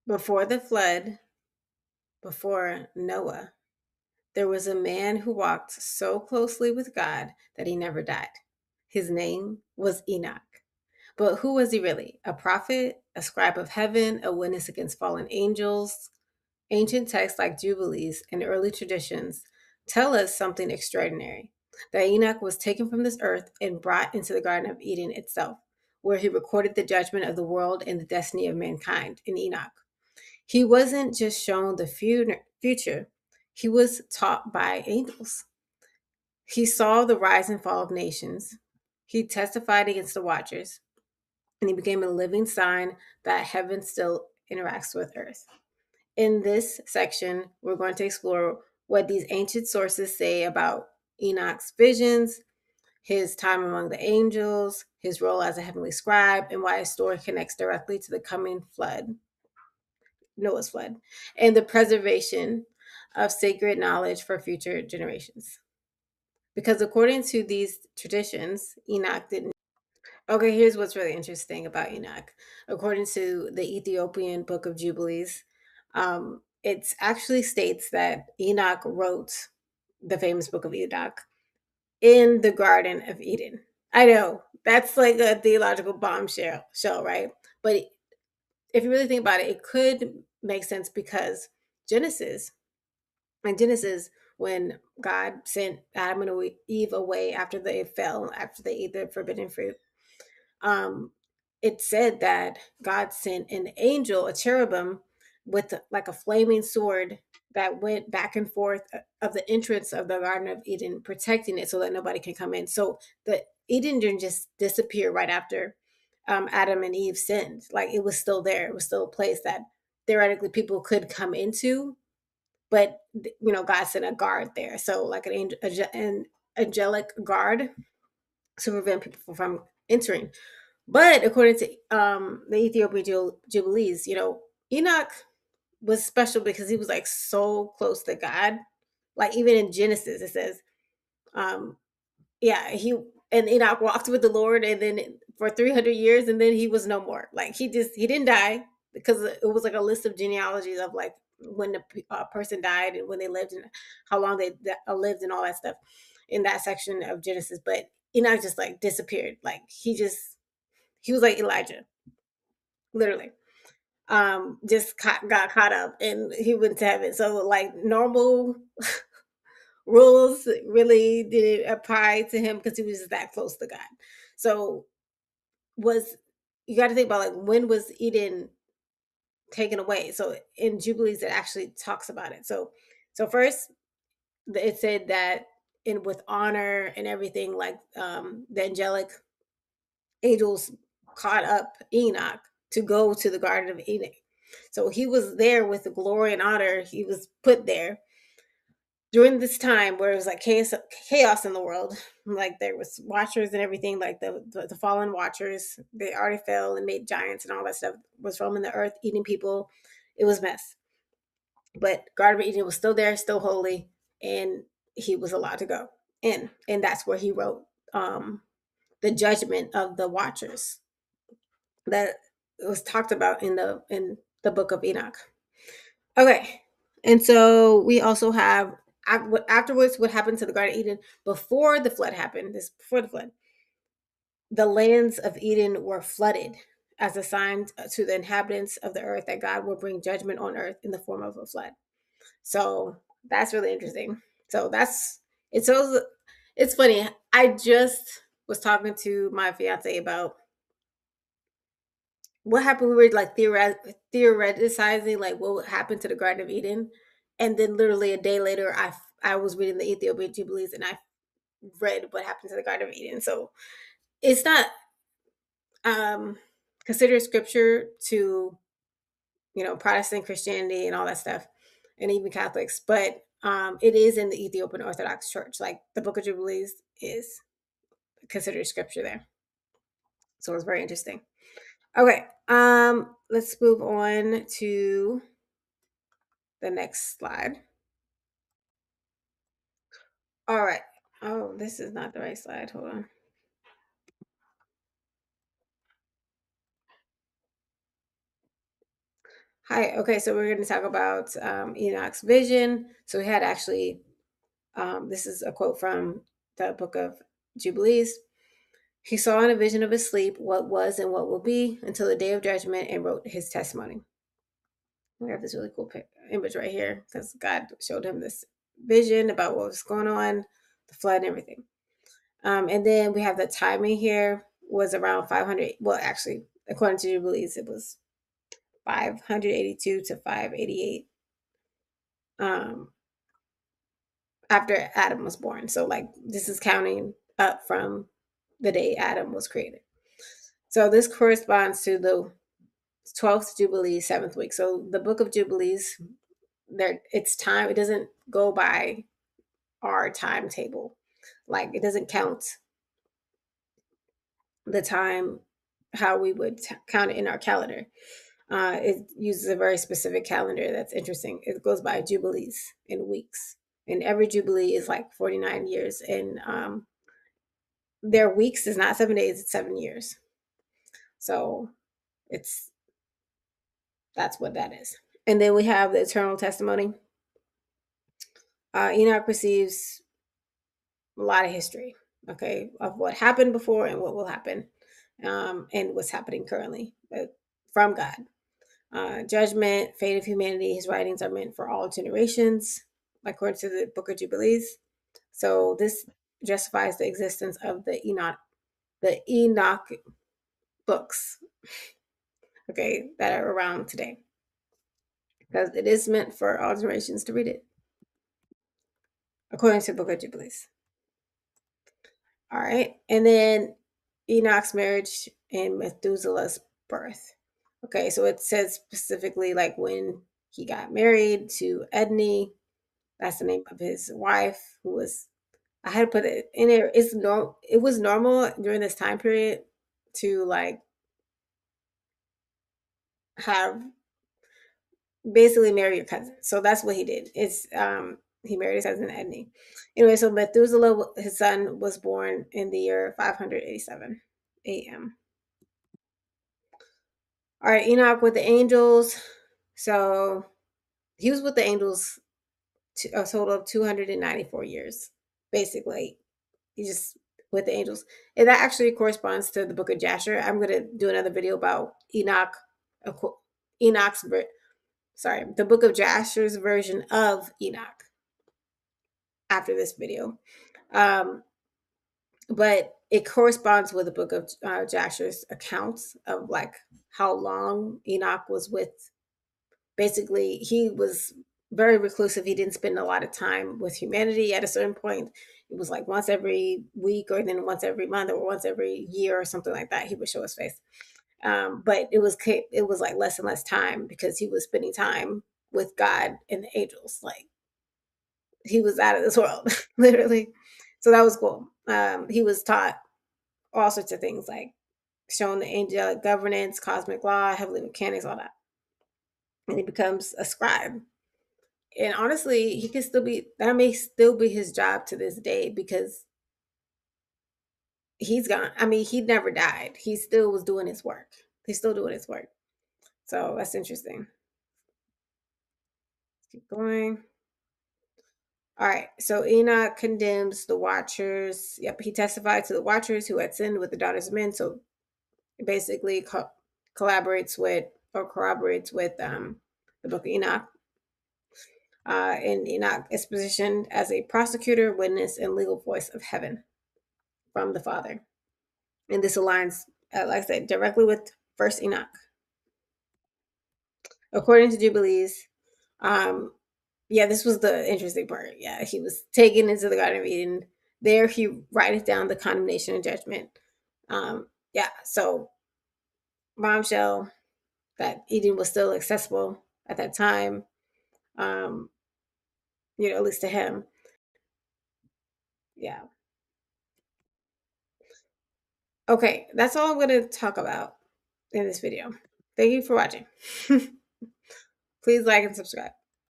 Before the flood, before Noah, there was a man who walked so closely with God that he never died. His name was Enoch. But who was he really? A prophet, a scribe of heaven, a witness against fallen angels? Ancient texts like Jubilees and early traditions tell us something extraordinary, that Enoch was taken from this earth and brought into the Garden of Eden itself, where he recorded the judgment of the world and the destiny of mankind in Enoch. He wasn't just shown the future, he was taught by angels. He saw the rise and fall of nations. He testified against the watchers, and he became a living sign that heaven still interacts with earth. In this section, we're going to explore what these ancient sources say about Enoch's visions, his time among the angels, his role as a heavenly scribe, and why his story connects directly to the coming flood, Noah's flood, and the preservation of sacred knowledge for future generations. Because according to these traditions, Enoch didn't. Okay, here's what's really interesting about Enoch. According to the Ethiopian Book of Jubilees, it actually states that Enoch wrote the famous Book of Enoch in the Garden of Eden. I know that's like a theological bombshell, right? But if you really think about it, it could make sense because Genesis, in Genesis, when God sent Adam and Eve away after they fell, after they ate the forbidden fruit, um, it said that God sent an angel, a cherubim, with like a flaming sword that went back and forth of the entrance of the Garden of Eden, protecting it so that nobody can come in. So the Eden didn't just disappear right after Adam and Eve sinned. Like it was still there. It was still a place that theoretically people could come into, but God sent a guard there. So like an angelic guard to prevent people from entering. But according to the Ethiopian Jubilees, Enoch was special because he was like so close to God. Like even in Genesis, it says, um, yeah, he and Enoch walked with the Lord, and then for 300 years, and then he was no more. Like he didn't die because it was like a list of genealogies of like when the person died and when they lived and how long they lived and all that stuff in that section of Genesis. But Enoch just like disappeared. Like he was like Elijah, literally. Just got caught up and he went to heaven. So like normal rules really didn't apply to him because he was just that close to God. So was you got to think about like when was Eden taken away? So in Jubilees it actually talks about it. So first it said that in with honor and everything, like the angelic angels caught up Enoch to go to the Garden of Eden. So he was there with the glory and honor. He was put there during this time where it was like chaos in the world. Like there was watchers and everything, like the fallen watchers. They already fell and made giants and all that stuff. Was roaming the earth, eating people. It was a mess. But Garden of Eden was still there, still holy, and he was allowed to go in. And that's where he wrote the judgment of the watchers that was talked about in the book of Enoch. Okay, and so we also have afterwards what happened to the Garden of Eden before the flood happened. This before the flood, the lands of Eden were flooded as a sign to the inhabitants of the earth that God will bring judgment on earth in the form of a flood. So that's really interesting. So that's it's so it's funny. I just was talking to my fiance about what happened. We were like theoreticizing like what would happen to the Garden of Eden, and then literally a day later, I was reading the Ethiopian Jubilees, and I read what happened to the Garden of Eden. So it's not um considered scripture to Protestant Christianity and all that stuff, and even Catholics, but it is in the Ethiopian Orthodox Church. Like the Book of Jubilees is considered scripture there, so it's very interesting. Okay, let's move on to the next slide. All right. Oh, this is not the right slide. Hold on. Hi. Okay, so we're going to talk about Enoch's vision. So we had actually, this is a quote from the Book of Jubilees. He saw in a vision of his sleep what was and what will be until the day of judgment and wrote his testimony. We have this really cool image right here because God showed him this vision about what was going on, the flood and everything. And then we have the timing here was around 500. Well, actually, according to Jubilees, it was 582 to 588 after Adam was born. So, like, this is counting up from the day Adam was created. So, this corresponds to the 12th Jubilee, 7th week. So, the Book of Jubilees, it's time, it doesn't go by our timetable. Like, it doesn't count the time how we would count it in our calendar. It uses a very specific calendar that's interesting. It goes by jubilees in weeks, and every jubilee is like 49 years. And their weeks is not 7 days; it's 7 years. So it's that's what that is. And then we have the eternal testimony. Enoch receives a lot of history, okay, of what happened before and what will happen, and what's happening currently from God. Judgment, fate of humanity. His writings are meant for all generations, according to the Book of Jubilees. So this justifies the existence of the Enoch books, okay, that are around today, because it is meant for all generations to read it, according to the Book of Jubilees. All right, and then Enoch's marriage and Methuselah's birth. Okay, so it says specifically like when he got married to Edney. That's the name of his wife, who was, I had to put it in there. It was normal during this time period to like have basically marry your cousin. So that's what he did. He married his cousin Edney. Anyway, so Methuselah, his son, was born in the year 587 AM. All right, Enoch with the angels. So he was with the angels a total of 294 years, basically. He just with the angels. And that actually corresponds to the book of Jasher. I'm going to do another video about Enoch's, the book of Jasher's version of Enoch after this video. But it corresponds with the book of Jasher's accounts of like how long Enoch was with. Basically, he was very reclusive. He didn't spend a lot of time with humanity at a certain point. It was like once every week or then once every month or once every year or something like that. He would show his face. But it was like less and less time because he was spending time with God and the angels. Like he was out of this world, literally. So that was cool. He was taught all sorts of things like shown the angelic governance, cosmic law, heavenly mechanics, all that. And he becomes a scribe. And honestly, he can still be, that may still be his job to this day because he's gone. I mean, he never died. He still was doing his work. He's still doing his work. So that's interesting. Let's keep going. All right. So Enoch condemns the watchers. Yep. He testified to the watchers who had sinned with the daughters of men. So basically collaborates with or corroborates with the book of Enoch. And Enoch is positioned as a prosecutor, witness, and legal voice of heaven from the Father. And this aligns, like I said, directly with First Enoch. According to Jubilees, yeah, this was the interesting part. Yeah, he was taken into the Garden of Eden. There, he writes down the condemnation and judgment. Yeah, so bombshell that Eden was still accessible at that time. At least to him. Yeah. Okay, that's all I'm going to talk about in this video. Thank you for watching. Please like and subscribe.